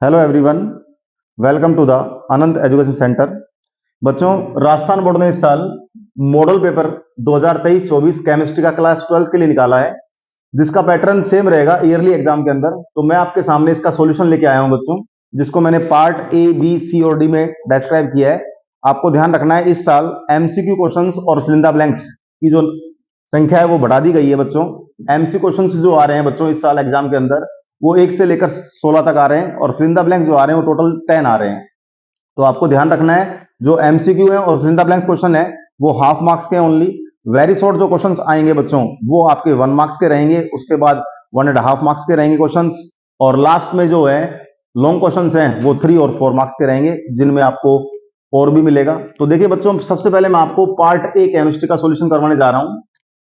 Hello everyone, welcome to the Anant education centre. बच्चों, Rajasthan board ने इस साल मॉडल पेपर 2023-24 केमिस्ट्री का क्लास 12 के लिए निकाला है, जिसका पैटर्न सेम रहेगा ईयरली एग्जाम के अंदर। तो मैं आपके सामने इसका सॉल्यूशन लेके आया हूं बच्चों, जिसको मैंने पार्ट ए, बी, सी और डी में डिस्क्राइब किया है। आपको ध्यान रखना है, इस साल एमसीक्यू क्वेश्चंस और फिल इन द ब्लैंक्स की जो संख्या है वो बढ़ा दी गई है बच्चों। एमसी क्वेश्चंस जो आ रहे हैं बच्चों इस साल एग्जाम के अंदर, वो 1 से लेकर 16 तक आ रहे हैं, और फिल इन द ब्लैंक्स जो आ रहे हैं वो टोटल 10 आ रहे हैं। तो आपको ध्यान रखना है, जो एमसीक्यू है और fill in the blanks question है वो हाफ मार्क्स के ओनली। वेरी शॉर्ट जो क्वेश्चंस आएंगे बच्चों वो आपके 1 मार्क्स के रहेंगे, उसके बाद 1.5 मार्क्स के रहेंगे क्वेश्चंस, और लास्ट में जो है लॉन्ग क्वेश्चंस हैं वो 3 और 4 मार्क्स के रहेंगे, जिनमें आपको और भी मिलेगा। तो देखिए बच्चों, सबसे पहले मैं आपको पार्ट ए केमिस्ट्री का सॉल्यूशन करवाने जा रहा हूं।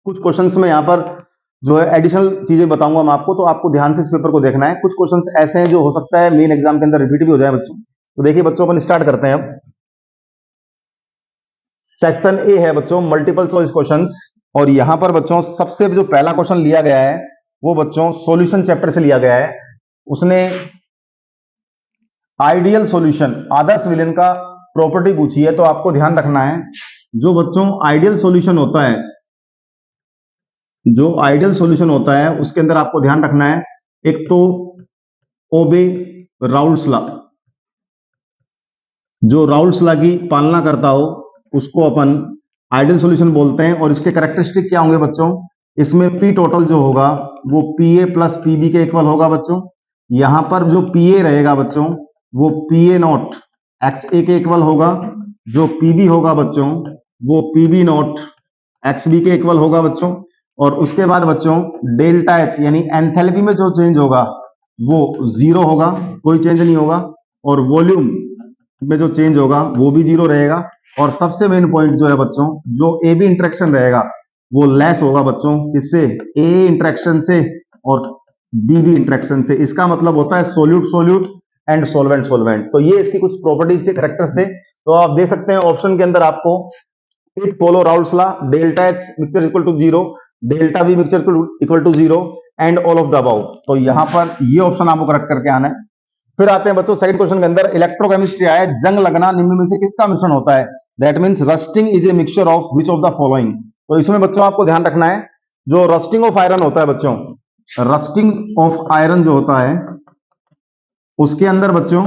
कुछ क्वेश्चंस में यहाँ पर जो है एडिशनल चीजें बताऊंगा मैं आपको, तो आपको ध्यान से इस पेपर को देखना है। कुछ क्वेश्चंस ऐसे हैं जो हो सकता है मेन एग्जाम के अंदर रिपीट भी हो जाए बच्चों। तो देखिए बच्चों, अपन स्टार्ट करते हैं अब। सेक्शन ए है बच्चों मल्टीपल चॉइस क्वेश्चंस, और यहां पर बच्चों सबसे जो पहला क्वेश्चन लिया गया है वो बच्चों सॉल्यूशन चैप्टर से लिया गया है। उसने आइडियल सॉल्यूशन, आदर्श विलेन का प्रॉपर्टी पूछी है। तो आपको ध्यान रखना है, जो बच्चों आइडियल सॉल्यूशन होता है, जो आइडियल सॉल्यूशन होता है उसके अंदर आपको ध्यान रखना है, एक तो ओबे राउल्स लॉ, जो राउल्स लॉ की पालना करता हो उसको अपन आइडियल सॉल्यूशन बोलते हैं। और इसके कैरेक्टरिस्टिक क्या होंगे बच्चों, इसमें पी टोटल जो होगा वो पी ए प्लस पीबी के इक्वल होगा बच्चों। यहां पर जो पी ए रहेगा बच्चों वो पी ए नॉट एक्स ए के इक्वल होगा, जो पीबी होगा बच्चों वो पीबी नॉट एक्स बी के इक्वल होगा बच्चों। और उसके बाद बच्चों डेल्टा एच यानी एंथैल्पी में जो चेंज होगा वो 0 होगा, कोई चेंज नहीं होगा। और वॉल्यूम में जो चेंज होगा वो भी 0 रहेगा। और सबसे मेन पॉइंट जो है बच्चों, जो ए बी इंटरेक्शन रहेगा वो लेस होगा बच्चों, किससे, ए इंटरेक्शन से और बी बी इंटरेक्शन से। इसका मतलब होता है solute solute and solvent solvent. तो ये इसकी कुछ प्रॉपर्टीज थे, करेक्टर्स थे। तो आप देख सकते हैं ऑप्शन के अंदर आपको it follow Raoult's law, delta H mixture equal to 0, delta V mixture equal to 0 and all of the above. तो यहां पर ये ऑप्शन आपको करेक्ट करके आना है। फिर आते हैं बच्चों सेकंड क्वेश्चन के अंदर, इलेक्ट्रोकेमिस्ट्री आया है, जंग लगना निम्न में से किसका मिश्रण होता है। That means rusting is a mixture of which of the following. तो इसमें बच्चों आपको ध्यान रखना है, जो रस्टिंग ऑफ आयरन होता है बच्चों, रस्टिंग ऑफ आयरन जो होता है उसके अंदर बच्चों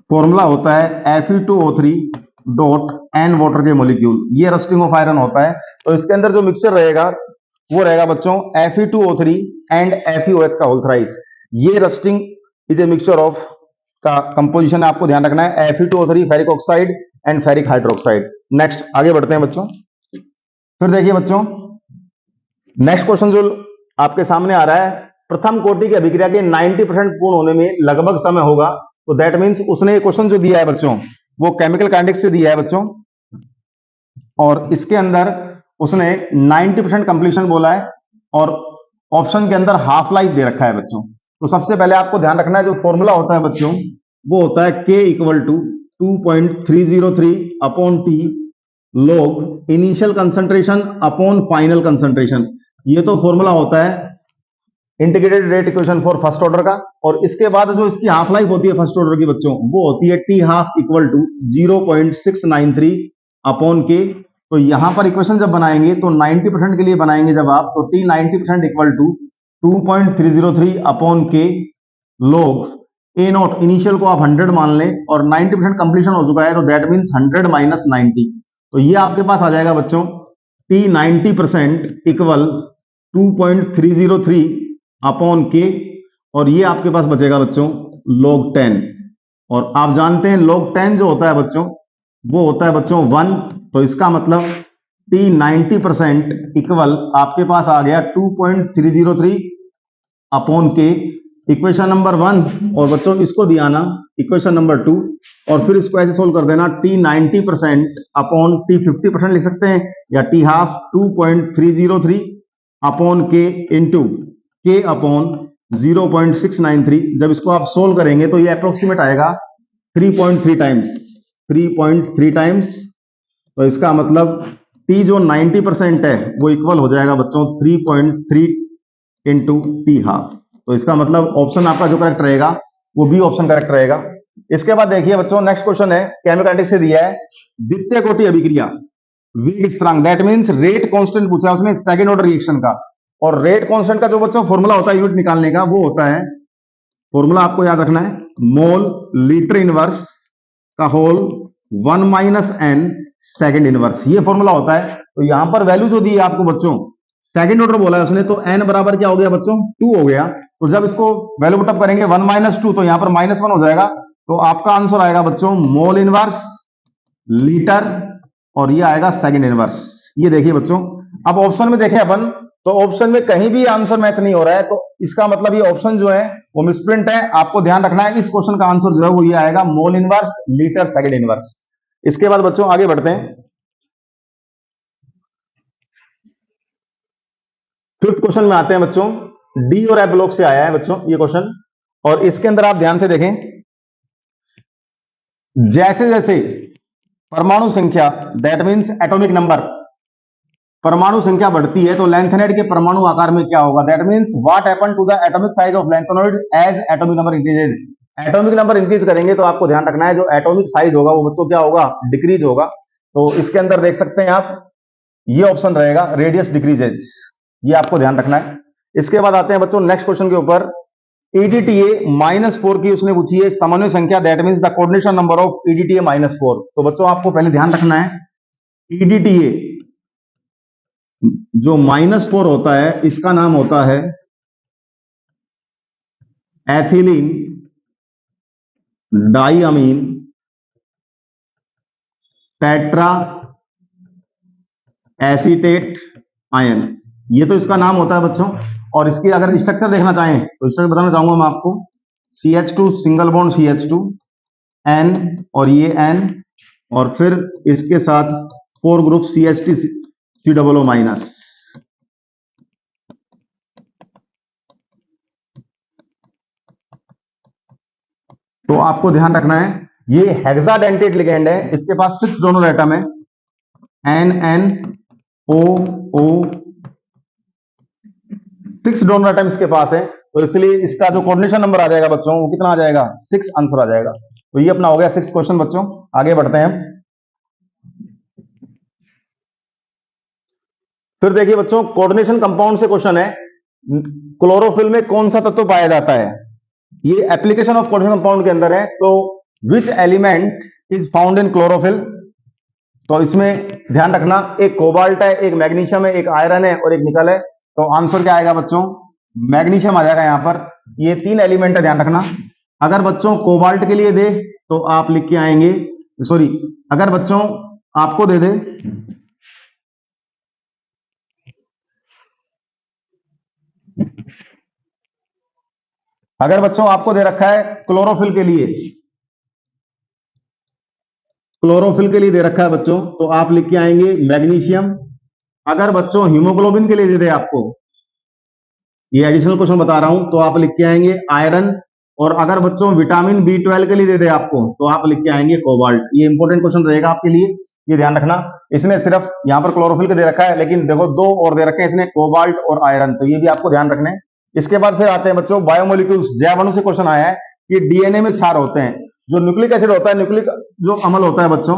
फॉर्मूला होता है Fe2O3 डॉट एन वाटर के मोलिक्यूल। ये रस्टिंग ऑफ आयरन होता है। तो इसके अंदर जो मिक्सचर रहेगा वो रहेगा बच्चों Fe2O3 एंड FeOH का होल थ्राइस। ये rusting is a mixture of का कंपोजिशन है, आपको ध्यान रखना है, Fe2O3 ferric oxide and ferric hydroxide. Next आगे बढ़ते हैं बच्चों। फिर देखिए बच्चों, नेक्स्ट क्वेश्चन जो आपके सामने आ रहा है, प्रथम कोटि की अभिक्रिया के 90% पूर्ण होने में लगभग समय होगा। तो दैट मींस उसने क्वेश्चन जो दिया है बच्चों वो केमिकल काइनेटिक्स से दिया है बच्चों, और इसके अंदर उसने 90% कंप्लीशन बोला है, और ऑप्शन के अंदर हाफ लाइफ दे रखा है बच्चों। तो सबसे पहले आपको ध्यान रखना है, जो फॉर्मूला होता है बच्चों वो होता है K equal to 2.303 upon T log initial concentration upon final concentration. ये तो फॉर्मूला होता है integrated rate equation for first order का। और इसके बाद जो इसकी हाफ लाइफ होती है फर्स्ट ऑर्डर की बच्चों वो होती है T half equal to 0.693 upon K. तो यहां पर इक्वेशन जब बनाएंगे तो 90% के लिए बनाएंगे जब आप, तो टी 90% इक्वल टू 2.303 अपॉन के लॉग ए नॉट, इनिशियल को आप 100 मान लें और 90% कंप्लीशन हो चुका है, तो दैट मीन्स 100 माइनस 90। तो ये आपके पास आ जाएगा बच्चों टी 90% इक्वल 2.303 अपॉन के, और ये आपके पास बचेगा बच्चों log 10। और आप जानते हैं log 10 जो होता है बच्चों वो होता है बच्चों 1। तो इसका मतलब T 90% इक्वल आपके पास आ गया 2.303 अपॉन के, इक्वेशन नंबर 1। और बच्चों इसको दिया ना इक्वेशन नंबर 2, और फिर इसको ऐसे सोल्व कर देना, T 90% अपॉन T 50% लिख सकते हैं, या T हाफ 2.303 अपॉन के इंटू के अपॉन 0.693। जब इसको आप सोल्व करेंगे तो ये अप्रोक्सीमेट आएगा 3.3 टाइम्स, 3.3 टाइम्स। तो इसका मतलब टी जो 90% है वो इक्वल हो जाएगा बच्चों 3.3 इंटू टी हाफ। तो इसका मतलब ऑप्शन आपका जो करेक्ट रहेगा वो बी ऑप्शन करेक्ट रहेगा। इसके बाद देखिए बच्चों नेक्स्ट क्वेश्चन है, केमिकैनेटिक्स से दिया है, द्वितीय कोटि अभिक्रिया वेग स्थिरांक, दैट मींस रेट कांस्टेंट पूछा है उसने सेकंड ऑर्डर रिएक्शन का। और रेट कांस्टेंट का जो बच्चों फॉर्मूला होता है यूनिट निकालने का, वो होता है, फॉर्मूला आपको याद रखना है, मोल लीटर इनवर्स का whole 1 minus N second inverse, ये फॉर्मूला होता है। तो यहां पर वैल्यू जो दी है आपको बच्चों, सेकंड ऑर्डर बोला है उसने, तो एन बराबर क्या हो गया बच्चों 2 हो गया। तो जब इसको वैल्यू पुटअप करेंगे 1 माइनस 2, तो यहां पर -1 हो जाएगा। तो आपका आंसर आएगा बच्चों मोल इनवर्स लीटर, और ये आएगा सेकंड इनवर्स। ये देखिए बच्चों, अब ऑप्शन में देखें अपन, तो ऑप्शन में कहीं भी आंसर मैच नहीं हो रहा है, तो इसका मतलब ये ऑप्शन जो है वो मिसप्रिंट है। आपको ध्यान रखना है इस क्वेश्चन का आंसर जो है वो ये आएगा mole inverse litre second inverse. इसके बाद बच्चों आगे बढ़ते हैं, फिफ्थ क्वेश्चन में आते हैं बच्चों। डी और एफ ब्लॉक से आया है बच्चों ये क्वेश्चन, और इसके अंदर आप ध्यान से देखें, जैसे जैसे परमाणु संख्या, दैट मींस एटॉमिक नंबर, परमाणु संख्या बढ़ती है तो लैंथेनॉइड के परमाणु आकार में क्या होगा, that means what happen to the atomic size of lanthanoid as atomic number increases. Atomic number increase करेंगे तो आपको ध्यान रखना है जो एटॉमिक साइज होगा वो बच्चों क्या होगा, डिक्रीज होगा। तो इसके अंदर देख सकते हैं आप, ये ऑप्शन रहेगा रेडियस डिक्रीजेज, ये आपको ध्यान रखना है। इसके बाद आते हैं बच्चों नेक्स्ट क्वेश्चन के ऊपर, EDTA -4 की उसने पूछी है समन्वय संख्या, that means the coordination number of EDTA -4। तो बच्चों आपको पहले ध्यान रखना है, EDTA जो -4 होता है इसका नाम होता है एथिलीन डाइअमीन टेट्रा एसीटेट आयन, ये तो इसका नाम होता है बच्चों। और इसकी अगर स्ट्रक्चर देखना चाहें तो स्ट्रक्चर बताना चाहूंगा मैं आपको, CH2 single bond CH2 N, और ये N, और फिर इसके साथ 4 ग्रुप CH3 COO माइनस। तो आपको ध्यान रखना है ये हेक्साडेंटेट लिगेंड है, इसके पास 6 डोनर एटम है, NNOO, 6 डोनर एटम इसके पास है। तो इसलिए इसका जो कोऑर्डिनेशन नंबर आ जाएगा बच्चों वो कितना आ जाएगा, 6 आंसर आ जाएगा। तो ये अपना हो गया 6 क्वेश्चन बच्चों। आगे बढ़ते हैं, फिर देखिए बच्चों कोऑर्डिनेशन कंपाउंड से क्वेश्चन है, क्लोरोफिल में कौन सा तत्व पाया जाता है, ये एप्लीकेशन ऑफ कोऑर्डिनेशन कंपाउंड के अंदर है। तो which element is found in chlorophyll, तो इसमें ध्यान रखना एक कोबाल्ट है, एक मैग्नीशियम है, एक आयरन है और एक निकल है। तो आंसर क्या आएगा बच्चों, मैग्नीशियम आ जाएगा यहां पर। ये 3 एलिमेंट है, ध्यान रखना। अगर बच्चों कोबाल्ट के लिए दे तो आप लिख के आएंगे, सॉरी, अगर बच्चों आपको दे दे, अगर बच्चों आपको दे रखा है क्लोरोफिल के लिए, क्लोरोफिल के लिए दे रखा है बच्चों, तो आप लिख के आएंगे मैग्नीशियम। अगर बच्चों हीमोग्लोबिन के लिए दे दे आपको, ये एडिशनल क्वेश्चन बता रहा हूं, तो आप लिख के आएंगे आयरन। और अगर बच्चों विटामिन B12 के लिए दे दे आपको, तो आप लिख के आएंगे कोबाल्ट। ये इंपॉर्टेंट क्वेश्चन रहेगा आपके लिए, ये ध्यान रखना। इसने सिर्फ यहां पर क्लोरोफिल के दे रखा है, लेकिन देखो 2 और दे रखे हैं इसने, कोबाल्ट और आयरन, तो ये भी आपको ध्यान रखना है। इसके बाद फिर आते हैं बच्चों बायोमोलिक्यूल्स, जैव अणु से क्वेश्चन आया है कि DNA में क्षार होते हैं, जो न्यूक्लिक एसिड होता है, न्यूक्लिक जो अम्ल होता है बच्चों,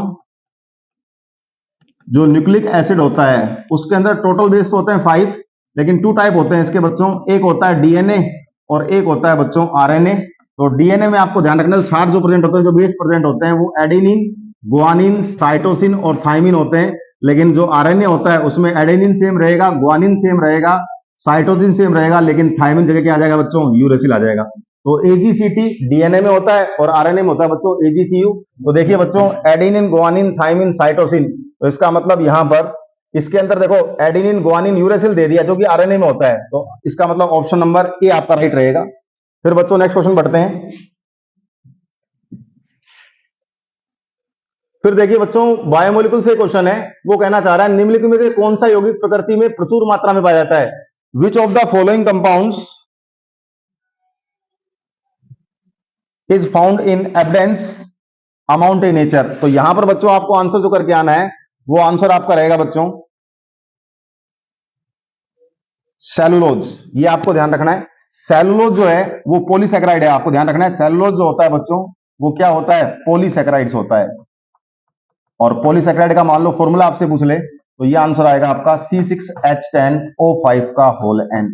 जो न्यूक्लिक एसिड होता है उसके अंदर टोटल बेस तो होते हैं 5, लेकिन 2 टाइप होते हैं इसके बच्चों, एक होता है DNA और एक होता है बच्चों RNA। तो DNA में आपको ध्यान रखना क्षार जो प्रेजेंट होते हैं, जो बेस प्रेजेंट होते हैं वो एडेनिन, ग्वानिन, साइटोसिन और थाइमिन होते हैं। लेकिन जो RNA होता है उसमें एडेनिन सेम रहेगा, ग्वानिन सेम रहेगा, साइटोसिन सेम रहेगा, लेकिन थाइमिन जगह क्या आ जाएगा बच्चों, यूरेसिल आ जाएगा। तो AGCT DNA में होता है और RNA में होता है बच्चों AGCU। तो देखिए बच्चों एडेनिन, ग्वानिन, थाइमिन, साइटोसिन, तो इसका मतलब यहां पर इसके अंदर देखो एडेनिन, ग्वानिन, यूरेसिल दे दिया जो कि RNA में होता है, तो इसका मतलब ऑप्शन नंबर ए आपका राइट रहेगा। फिर बच्चों नेक्स्ट क्वेश्चन बढ़ते हैं, फिर देखिए बच्चों बायोमोलिक्यूल से क्वेश्चन है, वो कहना चाह रहा है निम्नलिखित में से कौन सा यौगिक प्रकृति में प्रचुर मात्रा में पाया जाता है, which of the following compounds is found in evidence amount in nature. तो यहां पर बच्चों आपको आंसर जो करके आना है वो आंसर आपका रहेगा बच्चों सेलुलोज, ये आपको ध्यान रखना है। सेलुलोज जो है वो पॉलीसेकेराइड है, आपको ध्यान रखना है। सेलुलोज जो होता है बच्चों वो क्या होता है, पॉलीसेकेराइड्स होता है। और पॉलीसेकेराइड का मान लो फॉर्मूला आपसे पूछ ले तो ये आंसर आएगा आपका C6H10O5 का होल n,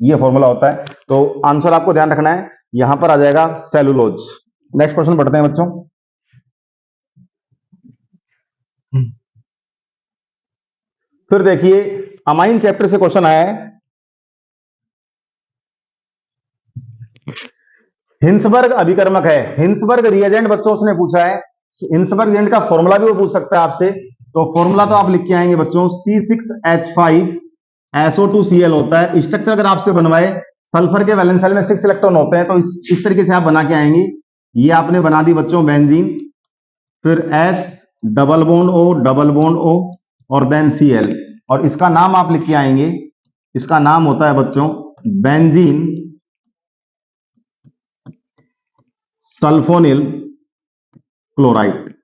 ये फॉर्मूला होता है। तो आंसर आपको ध्यान रखना है, यहां पर आ जाएगा सेलुलोज। नेक्स्ट क्वेश्चन पढ़ते हैं बच्चों। फिर देखिए अमाइन चैप्टर से क्वेश्चन आया है। हिंसबर्ग अभिकर्मक है, हिंसबर्ग रिएजेंट बच्चों उसने पूछा है। हिंसबर्ग रिएजेंट का फॉर्मूला भी वो पूछ सकता है आपसे, तो फॉर्मूला तो आप लिख के आएंगे बच्चों, C6H5SO2Cl होता है। स्ट्रक्चर अगर आपसे बनवाए, सल्फर के वैलेंस शेल में 6 इलेक्ट्रॉन होते हैं, तो इस तरीके से आप बना के आएंगे। ये आपने बना दी बच्चों बेंजीन, फिर S डबल बॉन्ड O और देन Cl, और इसका नाम आप लिख के आएंगे, इसका नाम होता है बच्चों बेंजीन सल्फोनिल क्लोराइड।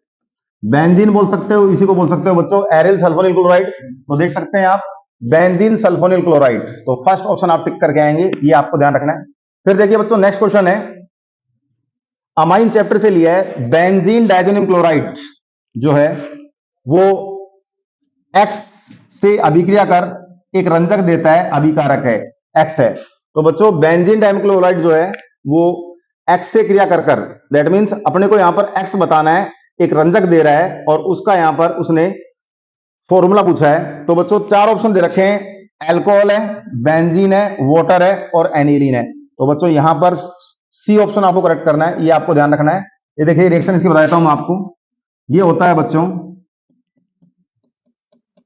बेंजीन बोल सकते हो, इसी को बोल सकते हो बच्चों एरिल सल्फोनिल क्लोराइड। तो देख सकते हैं आप बेंजीन सल्फोनिल क्लोराइड, तो फर्स्ट ऑप्शन आप टिक करके आएंगे, ये आपको ध्यान रखना है। फिर देखिए बच्चों नेक्स्ट क्वेश्चन है, अमाइन चैप्टर से लिया है। बेंजीन डायजोनियम क्लोराइड जो है वो एक्स से अभिक्रिया कर एक रंजक देता है, अभिकारक है, एक्स है। तो बच्चों बेंजीन डायजोनियम क्लोराइड जो है वो एक्स से क्रिया कर दैट मीन्स अपने को यहां पर एक्स बताना है, एक रंजक दे रहा है और उसका यहां पर उसने फॉर्मूला पूछा है। तो बच्चों 4 ऑप्शन दे रखे हैं, एल्कोहल है, बेंजीन है, वाटर है और एनिलीन है। तो बच्चों यहां पर सी ऑप्शन आपको करेक्ट करना है, ये आपको ध्यान रखना है। ये देखिए रिएक्शन इसकी बता देता हूं मैं आपको, ये होता है बच्चों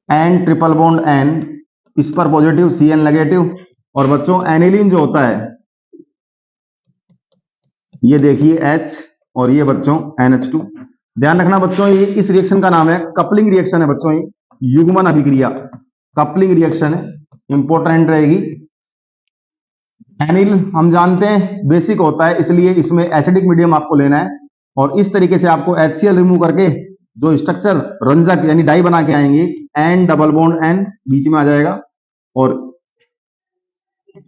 N ट्रिपल बॉन्ड N, इस पर पॉजिटिव Cn नेगेटिव, और बच्चों एनिलीन जो होता है ये देखिए H और ये बच्चों NH2। ध्यान रखना बच्चों ये इस रिएक्शन का नाम है कपलिंग रिएक्शन है बच्चों, ये युग्मन अभिक्रिया कपलिंग रिएक्शन है, इंपॉर्टेंट रहेगी। एनिल हम जानते हैं बेसिक होता है, इसलिए इसमें एसिडिक मीडियम आपको लेना है, और इस तरीके से आपको HCl रिमूव करके जो स्ट्रक्चर रंजक यानी डाई बना के आएंगे, N डबल बॉन्ड N बीच में आ जाएगा, और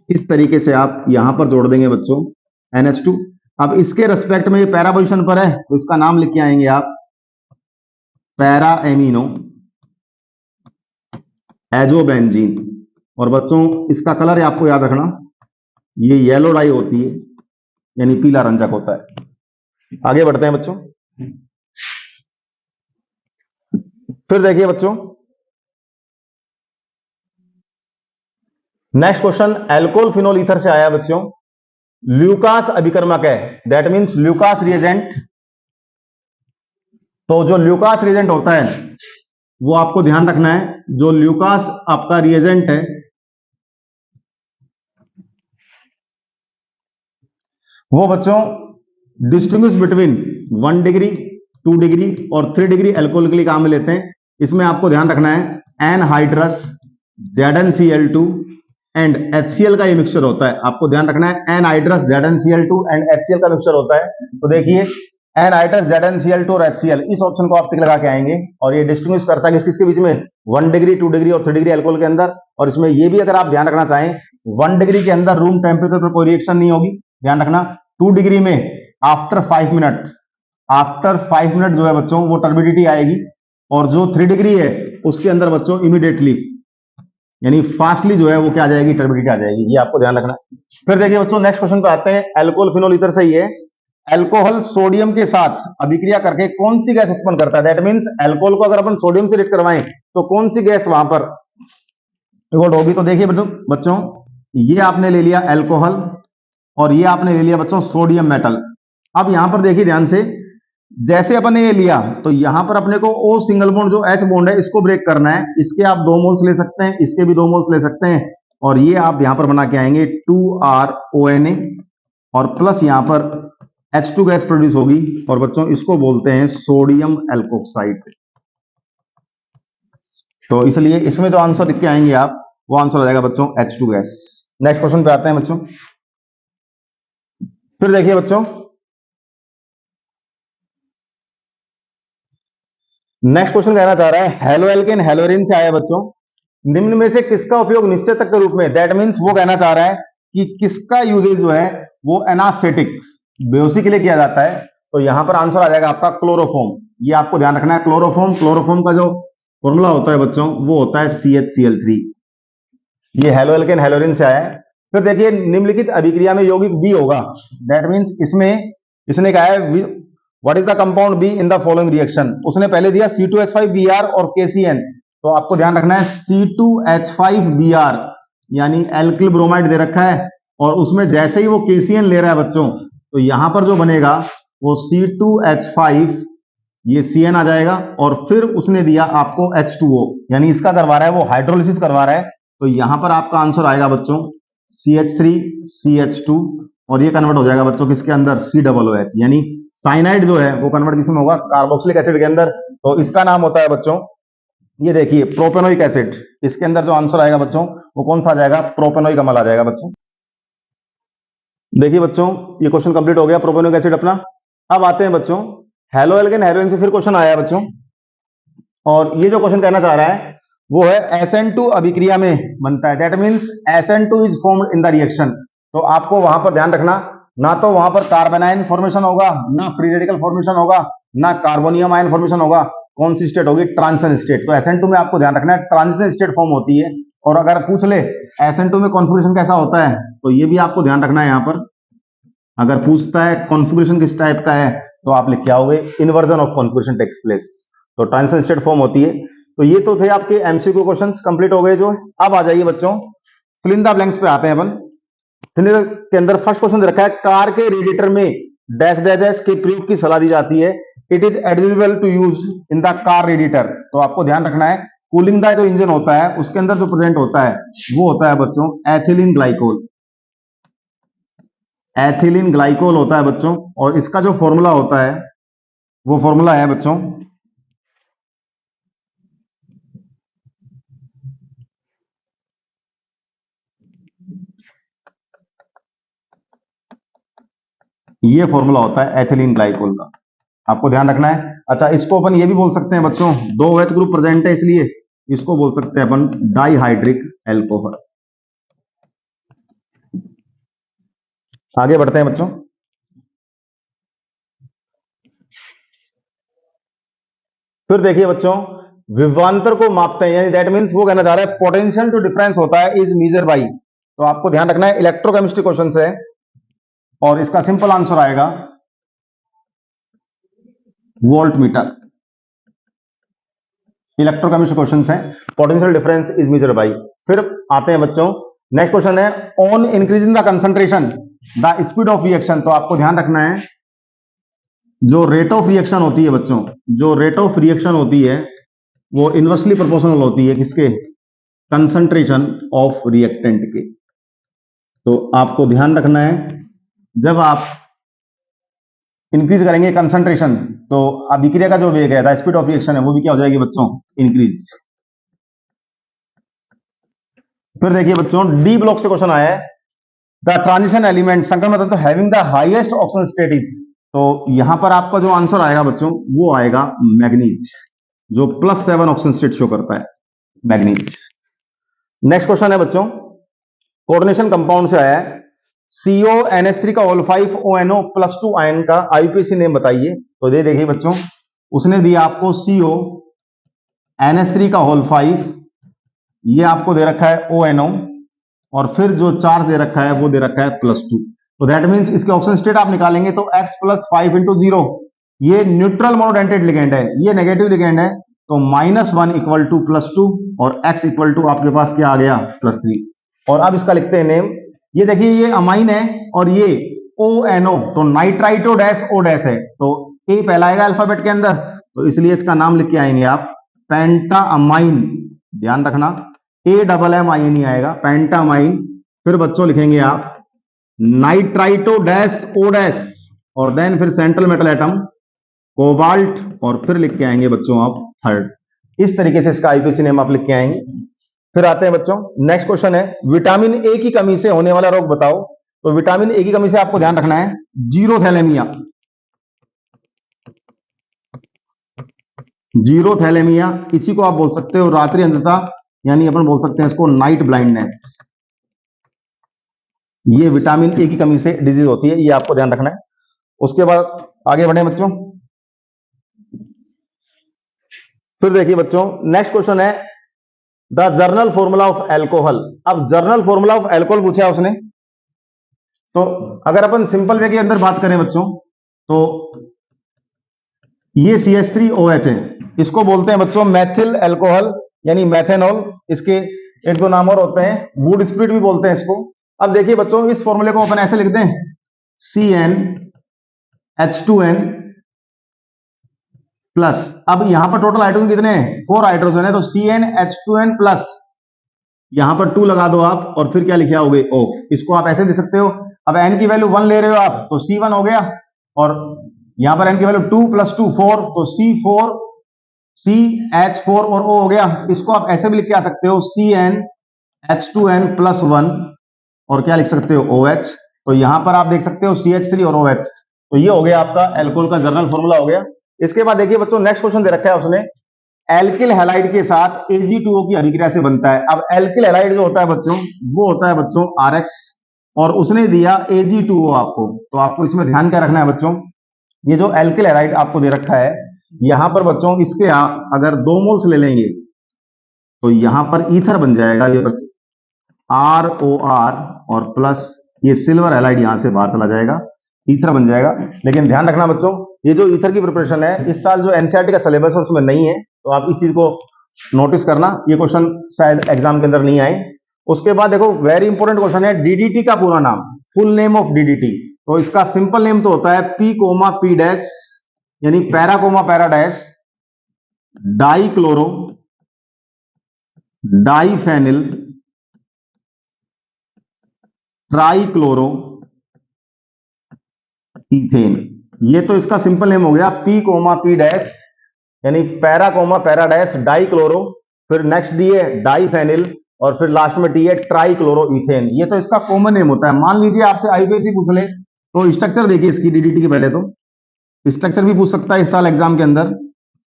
इस तरीके से आप यहां पर जोड़ देंगे बच्चों NH2। अब इसके रेस्पेक्ट में ये पैरा पोजिशन पर है, तो इसका नाम लिख के आएंगे आप पैरा एमिनो एजोबेंजीन, और बच्चों इसका कलर है आपको याद रखना, ये येलो डाई होती है यानी पीला रंजक होता है। आगे बढ़ते हैं बच्चों। फिर देखिए बच्चों next question alcohol phenol ether से आया बच्चों। ल्यूकास अभिकर्मक है, दैट मींस ल्यूकास रिएजेंट। तो जो ल्यूकास रिएजेंट होता है वो आपको ध्यान रखना है, जो ल्यूकास आपका रिएजेंट है वो बच्चों डिस्टिंग्विश बिटवीन 1 डिग्री 2 डिग्री और 3 डिग्री एल्कोहल के लिए काम में लेते हैं। इसमें आपको ध्यान रखना है एनहाइड्रस ZnCl2 एंड HCl का ये मिक्सचर होता है, आपको ध्यान रखना है एनहाइड्रस ZnCl2 एंड HCl का मिक्सचर होता है। तो देखिए एनहाइड्रस ZnCl2 और HCl, इस ऑप्शन को आप टिक लगा के आएंगे, और ये डिस्टिंग्विश करता है किसके बीच में, 1 डिग्री 2 डिग्री और 3 डिग्री एल्कोहल के अंदर। और इसमें ये भी अगर आप ध्यान रखना चाहें 1 डिग्री के अंदर रूम टेम्परेचर पर कोई रिएक्शन नहीं होगी, ध्यान रखना। 2 डिग्री में आफ्टर 5 मिनट जो है बच्चों वो टर्बिडिटी आएगी, और जो 3 डिग्री है उसके अंदर बच्चों इमीडिएटली यानी फास्टली जो है वो क्या आ जाएगी, टर्बिडिटी आ जाएगी, ये आपको ध्यान रखना। फिर देखिए बच्चों नेक्स्ट क्वेश्चन पे आते हैं, एल्कोहल फिनोल ईथर से ही है। एल्कोहल सोडियम के साथ अभिक्रिया करके कौन सी गैस उत्पन्न करता है, दैट मींस एल्कोहल को अगर अपन सोडियम से रिएक्ट करवाएं तो कौन सी गैस वहां पर इवोल्व होगी। तो देखिए बच्चों ये आपने ले लिया एल्कोहल और ये आपने ले लिया बच्चों सोडियम मेटल। अब यहां पर देखिए ध्यान से, जैसे अपन ने ये लिया तो यहां पर अपने को O सिंगल बॉन्ड जो H बॉन्ड है इसको ब्रेक करना है, इसके आप 2 मोल्स ले सकते हैं, इसके भी 2 मोल्स ले सकते हैं, और ये आप यहां पर बना के आएंगे 2RONA, और प्लस यहां पर H2 गैस प्रोड्यूस होगी, और बच्चों इसको बोलते हैं सोडियम एल्कोक्साइड। तो इसलिए इसमें जो आंसर लिख के आएंगे आप वो आंसर हो जाएगा बच्चों H2 गैस। नेक्स्ट क्वेश्चन पे आते हैं बच्चों। फिर देखिए बच्चों नेक्स्ट क्वेश्चन कहना चाह रहा है हेलोएल्केन हेलोरिन से आया बच्चों, निम्न में से किसका उपयोग निश्चयतक के रूप में, दैट मींस वो कहना चाह रहा है कि किसका यूजेज जो है वो एनास्थेटिक बेहोशी के लिए किया जाता है, तो यहां पर आंसर आ जाएगा आपका क्लोरोफॉर्म। ये आपको ध्यान रखना है, क्लोरोफॉर्म। क्लोरोफॉर्म का जो फॉर्मूला होता है बच्चों वो होता है CHCl3। ये हेलोएल्केन हेलोरिन से आया है। फिर देखिए निम्नलिखित अभिक्रिया में यौगिक बी होगा, दैट मीन्स इसमें इसने कहा है what is the compound be in the following reaction. उसने पहले दिया C2H5Br और KCN, तो आपको ध्यान रखना है C2H5Br यानी एल्किल ब्रोमाइड दे रखा है, और उसमें जैसे ही वो KCN ले रहा है बच्चों, तो यहां पर जो बनेगा वो C2H5, ये CN आ जाएगा, और फिर उसने दिया आपको H2O, यानी इसका करवा रहा है वो हाइड्रोलिसिस करवा रहा है, तो यहां पर आपका आंसर आएगा बच्चों CH3CH2, और ये कन्वर्ट हो जाएगा बच्चों किसके अंदर, COOH, यानी साइनाइड जो है वो कन्वर्ट किसमें होगा, कार्बोक्सिलिक एसिड के अंदर। तो इसका नाम होता है बच्चों, ये देखिए प्रोपेनोइक एसिड। इसके अंदर जो आंसर आएगा बच्चों वो कौन सा आ जाएगा, प्रोपेनोइक अम्ल आ जाएगा बच्चों। देखिए बच्चों ये क्वेश्चन कंप्लीट हो गया प्रोपेनोइक एसिड अपना। अब आते हैं बच्चों हेलोएल्केन हेलोरिन से, फिर क्वेश्चन आया है बच्चों, और ये जो क्वेश्चन कहना चाह रहा है वो है SN2 अभिक्रिया में बनता है, that means SN2 is formed in the reaction. तो आपको वहां पर ध्यान रखना, ना तो वहां पर कार्बोनाइन फॉर्मेशन होगा, ना फ्री रेडिकल फॉर्मेशन होगा, ना कार्बोनियम आयन फॉर्मेशन होगा। कौन सी स्टेट होगी, ट्रांजिशन स्टेट। तो SN2 में आपको ध्यान रखना है ट्रांजिशन स्टेट फॉर्म होती है। और अगर पूछ ले SN2 में कॉन्फ़िगरेशन कैसा होता है, तो ये भी आपको ध्यान रखना है। यहां पर अगर पूछता है कॉन्फ़िगरेशन किस टाइप का है, तो आप लिख के आओगे inversion of configuration takes place, तो ट्रांजिशन स्टेट फॉर्म होती है। तो ये तो थे आपके MCQ क्वेश्चंस कंप्लीट हो गए जो। अब आ जाइए बच्चों फिल इन द ब्लैंक्स पे आते हैं अपन। फिल इन के अंदर फर्स्ट क्वेश्चन रखा है, कार के रेडिएटर में डैश डैश डैश के प्रयोग की सलाह दी जाती है, it is eligible to use in the car radiator. तो आपको ध्यान रखना है कूलिंग द जो इंजन होता है उसके अंदर जो प्रेजेंट होता है वो होता है बच्चों एथिलीन ग्लाइकोल। एथिलीन ग्लाइकोल होता है बच्चों, और इसका जो फॉर्मूला होता है वो फॉर्मूला है बच्चों, ये फॉर्मूला होता है एथिलीन ग्लाइकोल का, आपको ध्यान रखना है। अच्छा इसको अपन ये भी बोल सकते हैं बच्चों, दो OH ग्रुप प्रेजेंट है इसलिए इसको बोल सकते हैं अपन डाइहाइड्रिक एल्कोहल। आगे बढ़ते हैं बच्चों। फिर देखिए बच्चों विभवांतर को मापते हैं, यानी दैट मींस वो कहना चाह रहा है पोटेंशियल जो डिफरेंस होता है इज मेजर बाई। तो आपको ध्यान रखना है इलेक्ट्रोकेमिस्ट्री क्वेश्चन है, और इसका सिंपल आंसर आएगा वोल्ट मीटर। इलेक्ट्रोकेमिस्ट्री क्वेश्चन है, potential difference is measure by. फिर आते हैं बच्चों नेक्स्ट क्वेश्चन है on increasing the concentration the speed of reaction. तो आपको ध्यान रखना है जो रेट ऑफ रिएक्शन होती है बच्चों, जो रेट ऑफ रिएक्शन होती है वो इनवर्सली प्रोपोर्शनल होती है किसके, कंसंट्रेशन ऑफ रिएक्टेंट के। तो आपको ध्यान रखना है जब आप इंक्रीज करेंगे कंसंट्रेशन, तो अभिक्रिया का जो वेग है द स्पीड ऑफ रिएक्शन है वो भी क्या हो जाएगी बच्चों, इंक्रीज। फिर देखिए बच्चों डी ब्लॉक से क्वेश्चन आया है, द ट्रांजिशन एलिमेंट संक्रमण तत्व having the highest oxygen state is. तो यहां पर आपका जो आंसर आएगा बच्चों वो आएगा मैग्नीज, जो +7 ऑक्सीजन स्टेट शो करता है, मैग्नीज। नेक्स्ट क्वेश्चन है बच्चों कोऑर्डिनेशन कंपाउंड से आया है, CONH3 का होल 5 ONO +2 आयन का IUPAC नेम बताइए। तो ये देखिए बच्चों उसने दिया आपको CONH3 का होल 5, ये आपको दे रखा है ONO, और फिर जो चार्ज दे रखा है वो दे रखा है +2। तो दैट मींस इसके ऑक्सीजन स्टेट आप निकालेंगे तो x + 5 × 0, ये न्यूट्रल मोनोडेंटेट लिगेंड है, ये नेगेटिव लिगेंड है, तो -1 = +2 और x = आपके पास क्या आ गया, +3। और अब इसका लिखते हैं नेम। ये देखिए ये अमाइन है और ये ONO, तो नाइट्राइटो डैश O डैश है, तो A पहला आएगा अल्फाबेट के अंदर, तो इसलिए इसका नाम लिख के आएंगे आप पेंटाअमाइन। ध्यान रखना AMMINE आएगा, पेंटामाइन। फिर बच्चों लिखेंगे आप नाइट्राइटो डैश O डैश, और देन फिर सेंट्रल मेटल एटम कोबाल्ट, और फिर लिख के आएंगे बच्चों आप थर्ड। इस तरीके से इसका IUPAC नेम आप लिख के आएंगे। फिर आते हैं बच्चों नेक्स्ट क्वेश्चन है विटामिन ए की कमी से होने वाला रोग बताओ। तो विटामिन ए की कमी से आपको ध्यान रखना है जीरोथैलेमिया। जीरोथैलेमिया इसी को आप बोल सकते हो रात्रि अंधता, यानी अपन बोल सकते हैं इसको नाइट ब्लाइंडनेस। ये विटामिन ए की कमी से डिजीज होती है, ये आपको ध्यान रखना है। उसके बाद आगे बढ़े बच्चों। फिर देखिए बच्चों, नेक्स्ट क्वेश्चन है the journal formula of alcohol. अब जर्नल फॉर्मूला ऑफ एल्कोहल पूछा है उसने, तो अगर अपन सिंपल वे के अंदर बात करें बच्चों, तो ये CH3OH है, इसको बोलते हैं बच्चों मैथिल एल्कोहल यानी मैथेनॉल। इसके एक दो नाम और होते हैं, वुड स्प्रिट भी बोलते हैं इसको। अब देखिए बच्चों, इस फॉर्मूले को अपन ऐसे लिखते हैं CnH2n प्लस, अब यहां पर टोटल हाइड्रोजन कितने हैं, 4 हाइड्रोजन है, तो CnH2n प्लस, यहां पर 2 लगा दो आप और फिर क्या लिखे आओगे O। इसको आप ऐसे लिख सकते हो, अब n की वैल्यू 1 ले रहे हो आप तो C1 हो गया, और यहां पर n की वैल्यू 2 + 2 4, तो C4 CH4 और O हो गया। इसको आप ऐसे भी लिख के आ सकते हो CnH2n प्लस 1 और क्या लिख सकते हो OH। तो यहां पर आप देख सकते हो CH3 और OH। तो ये हो गया आपका एल्कोहल का जर्नल फॉर्मूला हो गया। इसके बाद देखिए बच्चों, नेक्स्ट क्वेश्चन दे रखा है उसने, एल्किल हैलाइड के साथ Ag2O की अभिक्रिया से बनता है। अब एल्किल हैलाइड जो होता है बच्चों, वो होता है बच्चों RX, और उसने दिया Ag2O आपको। तो आपको इसमें ध्यान क्या रखना है बच्चों, ये जो एल्किल हैलाइड आपको दे रखा है, यहां पर बच्चों इसके अगर 2 मोल्स ले लेंगे तो यहां पर ईथर बन जाएगा, ये ROR, और प्लस ये सिल्वर हैलाइड यहां से बाहर चला जाएगा, ईथर बन जाएगा। लेकिन ध्यान रखना बच्चों, ये जो ईथर की प्रिपरेशन है इस साल जो एनसीईआरटी का सिलेबस है उसमें नहीं है, तो आप इस चीज को नोटिस करना, ये क्वेश्चन शायद एग्जाम के अंदर नहीं आए। उसके बाद देखो, वेरी इंपॉर्टेंट क्वेश्चन है, डीडीटी का पूरा नाम, फुल नेम ऑफ डीडीटी। तो इसका सिंपल नेम तो होता है P, P- यानी para comma para dash dichloro diphenyl trichloro ethane. ये तो इसका सिंपल नेम हो गया P, P- यानी para comma para dash dichloro, फिर नेक्स्ट डी है डाइफेनिल, और फिर लास्ट में टी है ट्राइक्लोरो इथेन। ये तो इसका कॉमन नेम होता है। मान लीजिए आपसे आईपीएससी पूछ ले, तो स्ट्रक्चर देखिए इसकी डीडीटी के, पहले तो स्ट्रक्चर भी पूछ सकता है इस साल एग्जाम के अंदर।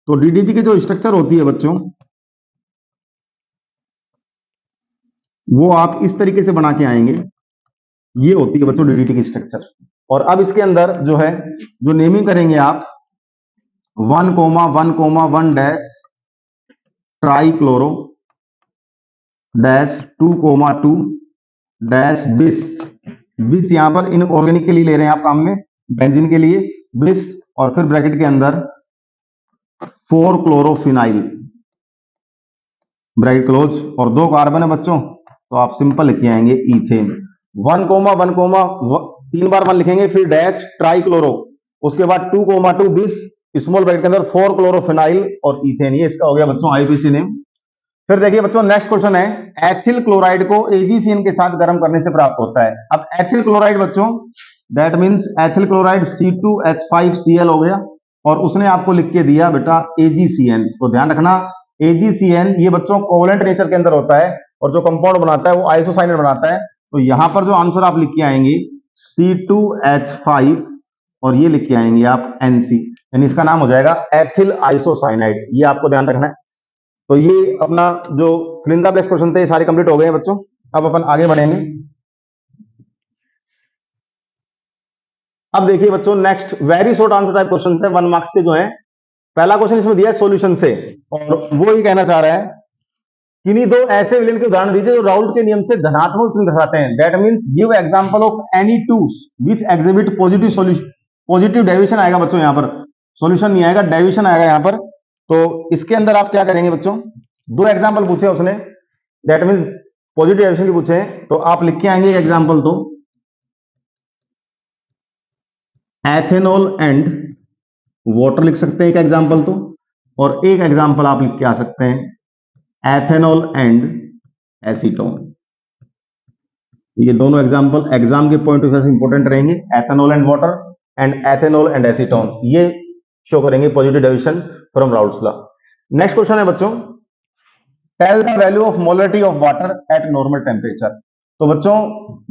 तो डीडीटी की जो स्ट्रक्चर होती है बच्चों, वो आप इस तरीके से बना के आएंगे, ये होती है बच्चों डीडीटी की स्ट्रक्चर। और अब इसके अंदर जो है, जो नेमिंग करेंगे आप 1, 1, 1 ट्राइक्लोरो डैश 2, 2 डैश बिस। बिस यहां पर इनऑर्गेनिक के लिए ले रहे हैं आप काम में, बेंजीन के लिए बिस, और फिर ब्रैकेट के अंदर 4 क्लोरोफिनाइल ब्रैकेट क्लोज, और 2 कार्बन है बच्चों, तो आप सिंपल लिख के आएंगे इथेन। 1, 1, 3 बार 1 लिखेंगे, फिर डैश ट्राइक्लोरो, उसके बाद 2, 2 बिस, स्मॉल ब्रैकेट के अंदर 4 क्लोरोफिनाइल और इथेन। ये इसका हो गया बच्चों आईपीसी नेम। फिर देखिए बच्चों, नेक्स्ट क्वेश्चन है, एथिल क्लोराइड को AgCN के साथ गर्म करने से प्राप्त होता है। अब एथिल क्लोराइड बच्चों, that means ethyl chloride C2H5Cl हो गया, और उसने आपको लिख के दिया बेटा AgCN। तो ध्यान रखना, AgCN ये बच्चों कोवलेंट नेचर के अंदर होता है, और जो कंपाउंड बनाता है वो आइसोसाइनेट बनाता है। तो यहां पर जो आंसर आप लिख के आएंगे C2H5, और ये लिख के आएंगे आप NC, यानी इसका नाम हो जाएगा एथिल आइसोसाइनाइड। ये आपको ध्यान रखना है। तो ये अपना जो फिलिंदा बेस्ट क्वेश्चन थे, सारे कंप्लीट हो गए हैं बच्चों। अब अपन आगे बढ़ेंगे। अब देखिए बच्चों, next very short answer type question है, 1 मार्क्स के जो है। पहला क्वेश्चन इसमें दिया है सॉल्यूशन से, और वो ये कहना चाह रहा है, किन्हीं 2 ऐसे विलेन के उदाहरण दीजिए जो राउल्ट के नियम से धनात्मक चिन्ह दर्शाते हैं। That means give example of any two which exhibit positive solution, positive deviation आएगा बच्चों, यहां पर सॉल्यूशन नहीं आएगा, डेविएशन आएगा यहां पर। तो इसके अंदर आप क्या करेंगे बच्चों, 2 एग्जांपल पूछे उसने, दैट मींस पॉजिटिव डेविएशन की पूछे, तो आप लिख के आएंगे एग्जांपल, तो एथेनॉल एंड वाटर लिख सकते हैं एक एग्जांपल तो, और एक एग्जांपल आप लिख के आ सकते हैं एथेनॉल एंड एसीटोन। ये दोनों एग्जांपल एग्जाम के पॉइंट ऑफ व्यू से इंपॉर्टेंट रहेंगे, ethanol and water and ethanol and acetone, ये शो करेंगे positive deviation from Raoult's law. Next question है बच्चों, tell the value of molarity of water at normal temperature. तो बच्चों,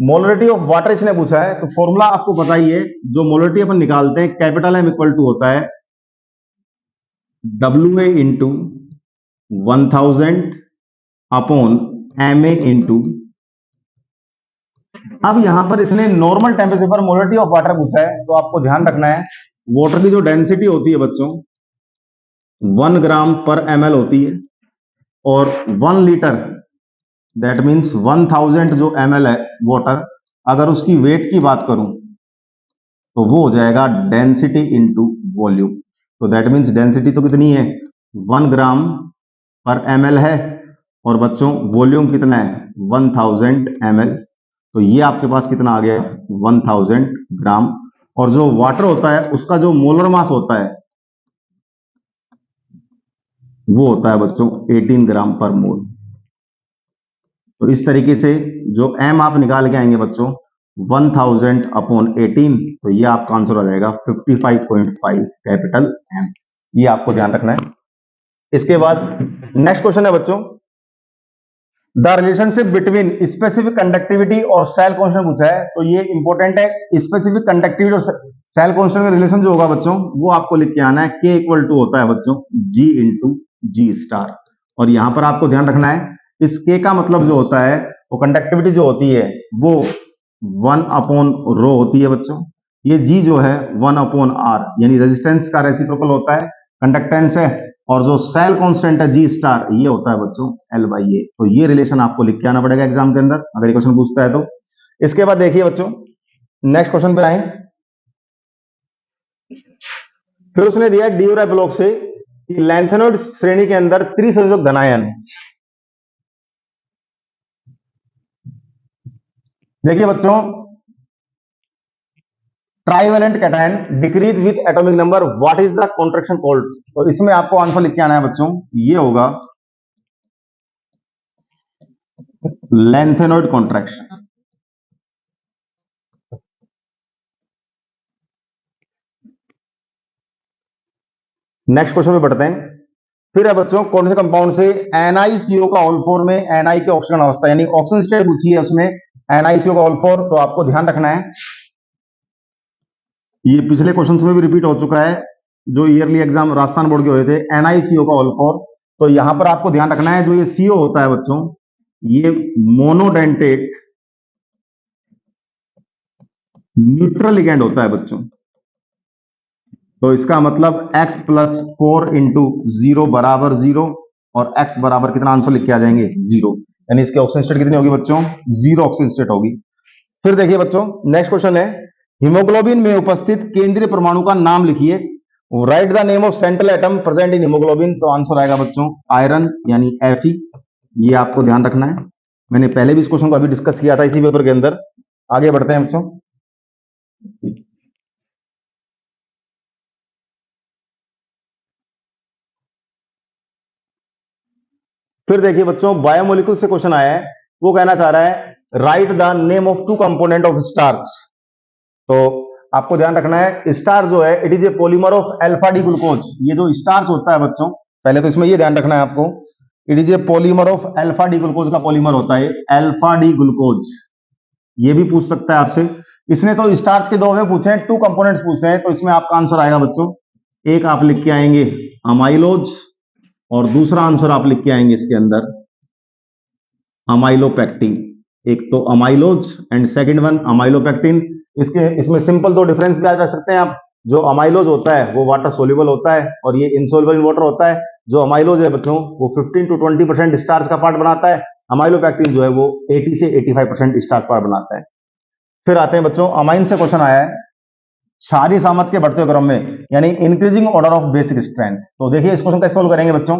molarity of water इसने पूछा है, तो फॉर्मूला आपको पता ही है, जो मोलरिटी अपन निकालते हैं, कैपिटल M इक्वल टू होता है WA into 1000 upon MA into अब यहां पर इसने नॉर्मल टेम्परेचर पर मोलिटी ऑफ वाटर पूछा है, तो आपको ध्यान रखना है वाटर की जो डेंसिटी होती है बच्चों 1 ग्राम पर ml होती है, और 1 लीटर दैट मीन्स 1000 जो ml है वाटर, अगर उसकी वेट की बात करूं तो वो हो जाएगा डेंसिटी इनटू वॉल्यूम। तो दैट मीन्स डेंसिटी तो कितनी है 1 ग्राम पर ml है, और बच्चों वॉल्यूम कितना है 1000 ml। तो ये आपके पास कितना आ गया 1000 ग्राम। और जो वाटर होता है उसका जो मोलर मास होता है वो होता है बच्चों 18 ग्राम पर मोल। तो इस तरीके से जो m आप निकाल के आएंगे बच्चों 1000/18, तो ये आपका आंसर आ जाएगा 55.5 कैपिटल M। ये आपको ध्यान रखना है। इसके बाद नेक्स्ट क्वेश्चन है बच्चों, the relationship between specific conductivity और सेल कांस्टेंट पूछा है, तो ये इंपॉर्टेंट है। स्पेसिफिक कंडक्टिविटी और सेल कांस्टेंट का रिलेशन जो होगा बच्चों वो आपको लिख के आना है, K इक्वल टू होता है बच्चों G इंटू जी स्टार। और यहां पर आपको ध्यान रखना है इस K का मतलब जो होता है वो कंडक्टिविटी जो होती है वो 1/ρ होती है बच्चों। ये G जो है 1/r यानी रेजिस्टेंस का रेसिप्रोकल होता है, कंडक्टेंस है। और जो सेल कांस्टेंट है जी स्टार ये होता है बच्चों L/A। तो ये रिलेशन आपको लिख के आना पड़ेगा एग्जाम के अंदर अगर ये क्वेश्चन पूछता है तो। इसके बाद देखिए बच्चों नेक्स्ट क्वेश्चन पे आए, फिर उसने दिया डी ब्लॉक से कि लैंथेनॉइड श्रेणी के अंदर त्रिसंयोजक धनायन। देखिए बच्चों trivalent cation decrease with atomic number, what is the contraction called. तो इसमें आपको आंसर लिख के आना है बच्चों, ये होगा लैंथेनॉइड कॉन्ट्रैक्शन। नेक्स्ट क्वेश्चन पे बढ़ते हैं। फिर है बच्चों कौन से कंपाउंड से NiCO का होल 4 में Ni की ऑक्सीजन अवस्था यानी ऑक्सीजन स्टेट पूछी है उसमें NiCO का होल 4। तो आपको ध्यान रखना है ये पिछले क्वेश्चंस में भी रिपीट हो चुका है, जो ईयरली एग्जाम राजस्थान बोर्ड के हुए थे NiCO का होल 4। तो यहां पर आपको ध्यान रखना है जो ये CO होता है बच्चों ये मोनोडेंटेट न्यूट्रल लिगेंड होता है बच्चों। तो इसका मतलब x प्लस 4 इंटू 0 बराबर 0, और x बराबर कितना आंसर लिख के आ जाएंगे 0, यानी इसके ऑक्सीजन स्टेट कितनी होगी बच्चों 0 ऑक्सीजन स्टेट होगी। फिर देखिए बच्चों नेक्स्ट क्वेश्चन है हीमोग्लोबिन में उपस्थित केंद्रीय परमाणु का नाम लिखिए, right the name of central atom present in haemoglobin. तो आंसर आएगा बच्चों आयरन यानी Fe। ये आपको ध्यान रखना है, मैंने पहले भी इस क्वेश्चन को अभी डिस्कस किया था इसी पेपर के अंदर। आगे बढ़ते हैं बच्चों। फिर देखिए बच्चों बायोमोलिक्यूल से क्वेश्चन आया है, वो कहना चाह रहा है right the name of 2 component of starch. तो आपको ध्यान रखना है स्टार जो है it is a polymer of alpha D glucose. ये जो स्टार्च होता है बच्चों पहले तो इसमें ये ध्यान रखना है आपको, it is a polymer of alpha D glucose का पॉलीमर होता है अल्फा डी ग्लूकोज। ये भी पूछ सकता है आपसे। इसने तो स्टार्च के दो में पूछे हैं, 2 कंपोनेंट्स पूछे हैं, तो इसमें आपका आंसर आएगा बच्चों एक आप लिख के आएंगे अमाइलोज, और दूसरा आंसर आप लिख के आएंगे इसके अंदर अमाइलोपेक्टिन। एक तो amylose and second one amylopectin. इसमें सिंपल दो डिफरेंस भी याद रख सकते हैं आप, जो अमाइलोज होता है वो वाटर सोल्यूबल होता है और ये इनसोल्युबल इन वाटर होता है। जो अमाइलोज है बच्चों वो 15 to 20% स्टार्च का पार्ट बनाता है, अमाइलोपेक्टिन जो है वो 80 से 85% स्टार्च पार्ट बनाता है। फिर आते हैं बच्चों अमाइन से क्वेश्चन आया है क्षारीय सामर्थ्य के बढ़ते क्रम में यानी increasing order of basic strength. तो देखिए इस क्वेश्चन कैसे सोल्व करेंगे बच्चों।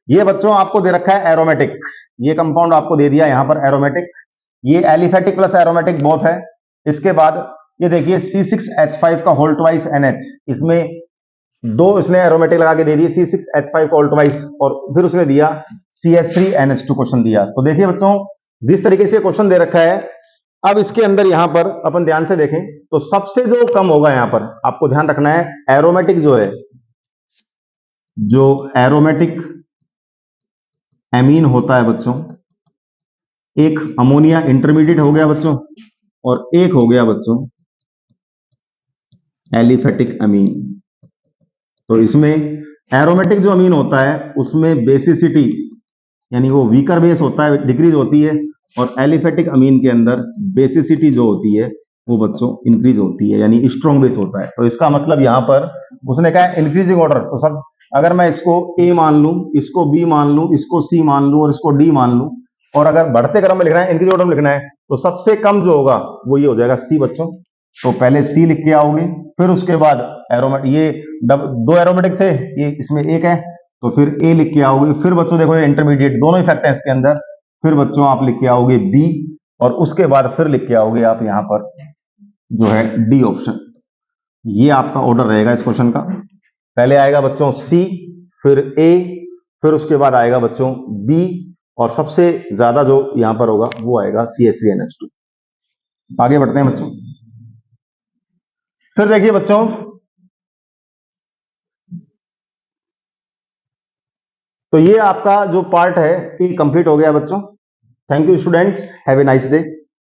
ये बच्चों आपको दे रखा है एरोमेटिक, ये कंपाउंड आपको दे दिया यहां पर एरोमेटिक, ये एलिफेटिक प्लस एरोमेटिक बोथ है। इसके बाद ये देखिए C6H5 का होल ट्वाइस NH, इसमें दो इसने एरोमेटिक लगा के दे दिए C6H5 का होल ट्वाइस, और फिर उसने दिया CH3NH2 क्वेश्चन दिया। तो देखिए बच्चों जिस तरीके से क्वेश्चन दे रखा है, अब इसके अंदर यहां पर अपन ध्यान से देखें तो सबसे जो कम होगा यहां पर आपको ध्यान रखना है एरोमेटिक जो है, जो एरोमेटिक एमीन होता है बच्चों, एक अमोनिया इंटरमीडिएट हो गया बच्चों और एक हो गया बच्चों एलिफेटिक अमीन। तो इसमें एरोमेटिक जो अमीन होता है उसमें बेसिसिटी यानी वो वीकर बेस होता है, डिक्रीज होती है, और एलिफेटिक अमीन के अंदर बेसिसिटी जो होती है वो बच्चों इंक्रीज होती है, यानी स्ट्रॉन्ग बेस होता है। तो इसका मतलब यहाँ पर उसने कहा इंक्रीजिंग ऑर्डर, तो सब अगर मैं इसको ए मान लूं, इसको बी मान लूं, इसको सी मान लूं और इसको डी मान लूं, और अगर बढ़ते क्रम में लिखना है, इंक्रीजिंग ऑर्डर में लिखना है, तो सबसे कम जो होगा वो ये हो जाएगा सी बच्चों। तो पहले सी लिख के आओगे, फिर उसके बाद एरोमेटिक, ये दो एरोमेटिक थे, ये इसमें एक है, तो फिर ए लिख के आओगे। फिर बच्चों देखो ये इंटरमीडिएट दोनों इफेक्ट है इसके अंदर, फिर बच्चों आप लिख के आओगे बी, और उसके बाद फिर लिख के आओगे आप यहां पर जो है डी ऑप्शन। ये आपका ऑर्डर रहेगा इस क्वेश्चन का। पहले आएगा बच्चों सी, फिर ए, फिर उसके बाद आएगा बच्चों बी, और सबसे ज्यादा जो यहां पर होगा वो आएगा CH3NH2। आगे बढ़ते हैं बच्चों। फिर देखिए बच्चों, तो ये आपका जो पार्ट है ये कंप्लीट हो गया बच्चों। Thank you students, have a nice day.